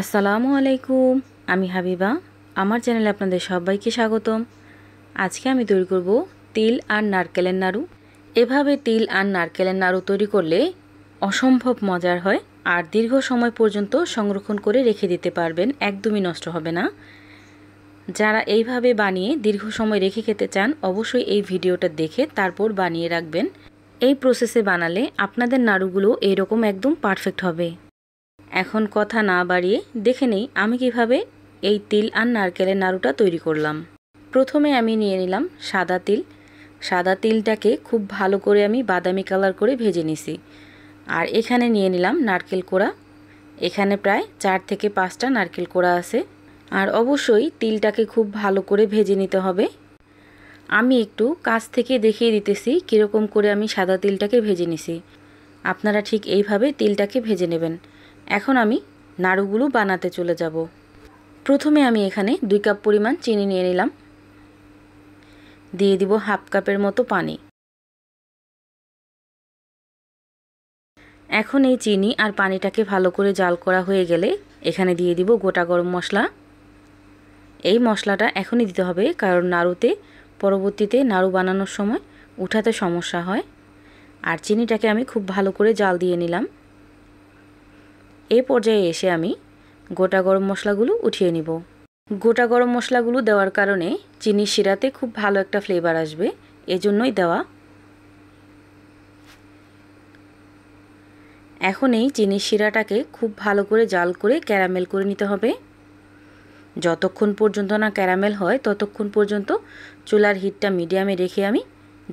আসসালামু আলাইকুম, আমি হাবিবা। আমার চ্যানেলে আপনাদের সবাইকে স্বাগতম। আজকে আমি তৈরি করব তিল আর নারকেলের নাড়ু। এভাবে তিল আর নারকেলের নাড়ু তৈরি করলে অসম্ভব মজার হয় আর দীর্ঘ সময় পর্যন্ত সংরক্ষণ করে রেখে দিতে পারবেন, একদমই নষ্ট হবে না। যারা এইভাবে বানিয়ে দীর্ঘ সময় রেখে খেতে চান অবশ্যই এই ভিডিওটা দেখে তারপর বানিয়ে রাখবেন। এই প্রসেসে বানালে আপনাদের নাড়ুগুলো এরকম একদম পারফেক্ট হবে। এখন কথা না বাড়িয়ে দেখে নেই আমি কিভাবে এই তিল আর নারকেলের নাড়ুটা তৈরি করলাম। প্রথমে আমি নিয়ে নিলাম সাদা তিল। সাদা তিলটাকে খুব ভালো করে আমি বাদামি কালার করে ভেজে নিছি। আর এখানে নিয়ে নিলাম নারকেল কোড়া। এখানে প্রায় 4 থেকে 5টা নারকেল কোড়া আছে। আর অবশ্যই তিলটাকে খুব ভালো করে ভেজে নিতে হবে। আমি একটু কাছ থেকে দেখিয়ে দিতেছি কীরকম করে আমি সাদা তিলটাকে ভেজে নিছি। আপনারা ঠিক এইভাবে তিলটাকে ভেজে নেবেন। এখন আমি নাড়ুগুলো বানাতে চলে যাব। প্রথমে আমি এখানে 2 কাপ পরিমাণ চিনি নিয়ে নিলাম। দিয়ে দিব হাফ কাপের মতো পানি। এখন এই চিনি আর পানিটাকে ভালো করে জাল করা হয়ে গেলে এখানে দিয়ে দিব গোটা গরম মশলা। এই মশলাটা এখনই দিতে হবে, কারণ নাড়ুতে পরবর্তীতে নাড়ু বানানোর সময় উঠাতে সমস্যা হয়। আর চিনিটাকে আমি খুব ভালো করে জাল দিয়ে নিলাম। এই পর্যায়ে এসে আমি গোটা গরম মশলাগুলো উঠিয়ে নিব। গোটা গরম মশলাগুলো দেওয়ার কারণে চিনির শিরাতে খুব ভালো একটা ফ্লেভার আসবে, এজন্যই দেওয়া। এখন এই চিনির শিরাটাকে খুব ভালো করে জাল করে ক্যারামেল করে নিতে হবে। যতক্ষণ পর্যন্ত না ক্যারামেল হয় ততক্ষণ পর্যন্ত চুলার হিটটা মিডিয়ামে রেখে আমি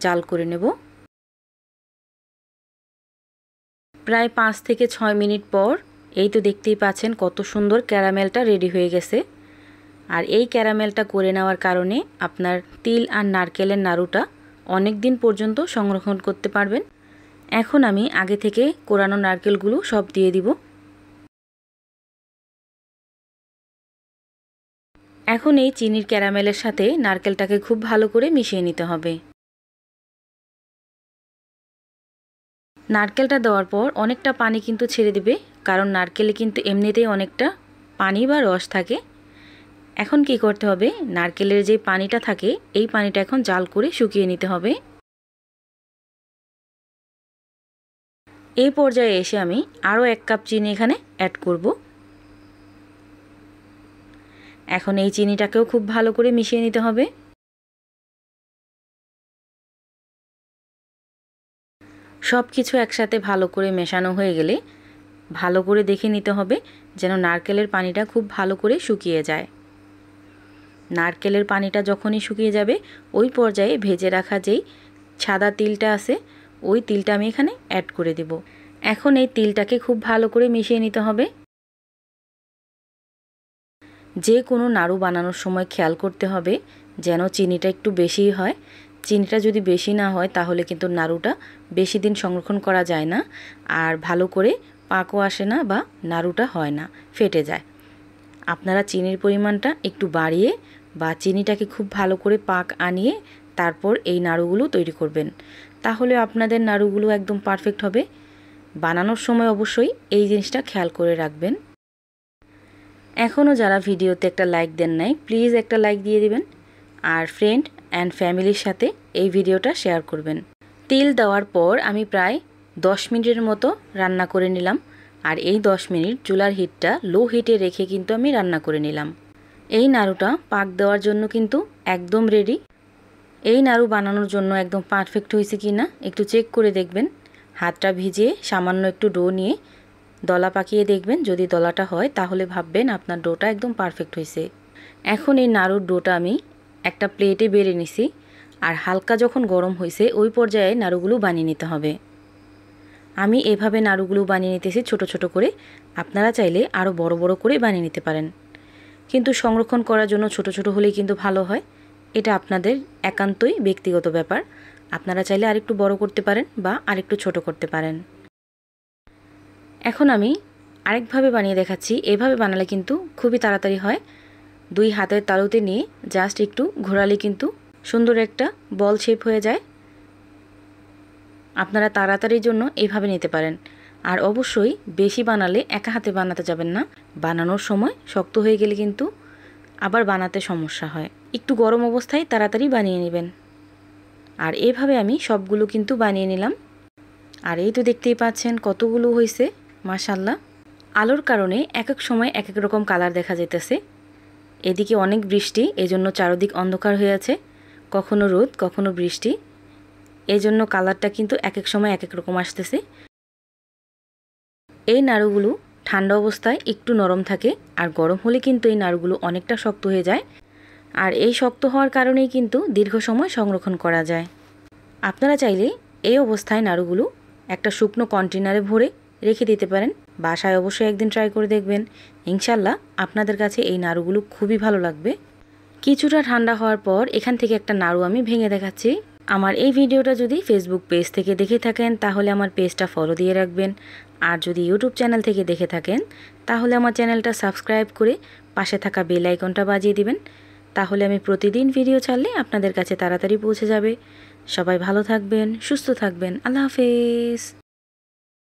জাল করে নেব। প্রায় 5 থেকে 6 মিনিট পর এই তো দেখতেই পাচ্ছেন কত সুন্দর ক্যারামেলটা রেডি হয়ে গেছে। আর এই ক্যারামেলটা করে নেওয়ার কারণে আপনার তিল আর নারকেলের নাড়ুটা অনেক দিন পর্যন্ত সংরক্ষণ করতে পারবেন। এখন আমি আগে থেকে কোরানো নারকেলগুলো সব দিয়ে দিব। এখন এই চিনির ক্যারামেলের সাথে নারকেলটাকে খুব ভালো করে মিশিয়ে নিতে হবে। নারকেলটা দেওয়ার পর অনেকটা পানি কিন্তু ছেড়ে দিবে, কারণ নারকেলে কিন্তু এমনিতেই অনেকটা পানি বা রস থাকে। এখন কি করতে হবে, নারকেলের যে পানিটা থাকে এই পানিটা এখন জাল করে শুকিয়ে নিতে হবে। এই পর্যায়ে এসে আমি আরও 1 কাপ চিনি এখানে অ্যাড করব। এখন এই চিনিটাকেও খুব ভালো করে মিশিয়ে নিতে হবে। সব কিছু একসাথে ভালো করে মেশানো হয়ে গেলে ভালো করে দেখে নিতে হবে যেন নারকেলের পানিটা খুব ভালো করে শুকিয়ে যায়। নারকেলের পানিটা যখনই শুকিয়ে যাবে ওই পর্যায়ে ভেজে রাখা যেই সাদা তিলটা আছে ওই তিলটা আমি এখানে অ্যাড করে দেব। এখন এই তিলটাকে খুব ভালো করে মিশিয়ে নিতে হবে। যে কোনো নাড়ু বানানোর সময় খেয়াল করতে হবে যেন চিনিটা একটু বেশি হয়। চিনিটা যদি বেশি না হয় তাহলে কিন্তু নাড়ুটা বেশি দিন সংরক্ষণ করা যায় না, আর ভালো করে পাকও আসে না বা নাড়ুটা হয় না, ফেটে যায়। আপনারা চিনির পরিমাণটা একটু বাড়িয়ে বা চিনিটাকে খুব ভালো করে পাক আনিয়ে তারপর এই নাড়ুগুলো তৈরি করবেন, তাহলে আপনাদের নাড়ুগুলো একদম পারফেক্ট হবে। বানানোর সময় অবশ্যই এই জিনিসটা খেয়াল করে রাখবেন। এখনও যারা ভিডিওতে একটা লাইক দেন নাই প্লিজ একটা লাইক দিয়ে দিবেন, আর ফ্রেন্ড অ্যান্ড ফ্যামিলির সাথে এই ভিডিওটা শেয়ার করবেন। তিল দেওয়ার পর আমি প্রায় 10 মিনিটের মতো রান্না করে নিলাম। আর এই 10 মিনিট চুলার হিটটা লো হিটে রেখে কিন্তু আমি রান্না করে নিলাম। এই নাড়ুটা পাক দেওয়ার জন্য কিন্তু একদম রেডি। এই নাড়ু বানানোর জন্য একদম পারফেক্ট হয়েছে কি না একটু চেক করে দেখবেন। হাতটা ভিজিয়ে সামান্য একটু ডো নিয়ে দলা পাকিয়ে দেখবেন, যদি দলাটা হয় তাহলে ভাববেন আপনার ডোটা একদম পারফেক্ট হয়েছে। এখন এই নাড়ুর ডোটা আমি একটা প্লেটে বেড়ে নিছি। আর হালকা যখন গরম হয়েছে ওই পর্যায়ে নাড়ুগুলো বানিয়ে নিতে হবে। আমি এভাবে নাড়ুগুলো বানিয়ে নিতেছি ছোট ছোট করে, আপনারা চাইলে আরও বড় বড় করে বানিয়ে নিতে পারেন, কিন্তু সংরক্ষণ করার জন্য ছোট ছোট হলেই কিন্তু ভালো হয়। এটা আপনাদের একান্তই ব্যক্তিগত ব্যাপার, আপনারা চাইলে আরেকটু বড় করতে পারেন বা আরেকটু ছোট করতে পারেন। এখন আমি আরেকভাবে বানিয়ে দেখাচ্ছি। এভাবে বানালে কিন্তু খুবই তাড়াতাড়ি হয়। 2 হাতের তালুতে নিয়ে জাস্ট একটু ঘোরালে কিন্তু সুন্দর একটা বল শেপ হয়ে যায়। আপনারা তাড়াতাড়ির জন্য এইভাবে নিতে পারেন। আর অবশ্যই বেশি বানালে একা হাতে বানাতে যাবেন না, বানানোর সময় শক্ত হয়ে গেলে কিন্তু আবার বানাতে সমস্যা হয়। একটু গরম অবস্থায় তাড়াতাড়ি বানিয়ে নেবেন। আর এভাবে আমি সবগুলো কিন্তু বানিয়ে নিলাম। আর এই তো দেখতেই পাচ্ছেন কতগুলো হয়েছে, মাশাআল্লাহ। আলোর কারণে এক এক সময় এক এক রকম কালার দেখা যেতেছে। এদিকে অনেক বৃষ্টি, এজন্য চারদিক অন্ধকার হয়ে আছে, কখনো রোদ কখনো বৃষ্টি, এজন্য কালারটা কিন্তু এক এক সময় এক এক রকম আসতেছে। এই নাড়ুগুলো ঠান্ডা অবস্থায় একটু নরম থাকে, আর গরম হলে কিন্তু এই নাড়ুগুলো অনেকটা শক্ত হয়ে যায়। আর এই শক্ত হওয়ার কারণেই কিন্তু দীর্ঘ সময় সংরক্ষণ করা যায়। আপনারা চাইলে এই অবস্থায় নাড়ুগুলো একটা শুকনো কন্টেনারে ভরে রেখে দিতে পারেন। বাসায় অবশ্যই একদিন ট্রাই করে দেখবেন, ইনশাল্লাহ আপনাদের কাছে এই নাড়ুগুলো খুবই ভালো লাগবে। কিছুটা ঠান্ডা হওয়ার পর এখান থেকে একটা নাড়ু আমি ভেঙে দেখাচ্ছি। আমার এই ভিডিওটা যদি ফেসবুক পেজ থেকে দেখে থাকেন তাহলে আমার পেজটা ফলো দিয়ে রাখবেন, আর যদি ইউটিউব চ্যানেল থেকে দেখে থাকেন তাহলে আমার চ্যানেলটা সাবস্ক্রাইব করে পাশে থাকা বেল আইকনটা বাজিয়ে দিবেন। তাহলে আমি প্রতিদিন ভিডিও ছাড়লে আপনাদের কাছে তাড়াতাড়ি পৌঁছে যাবে। সবাই ভালো থাকবেন, সুস্থ থাকবেন। আল্লাহ হাফেজ।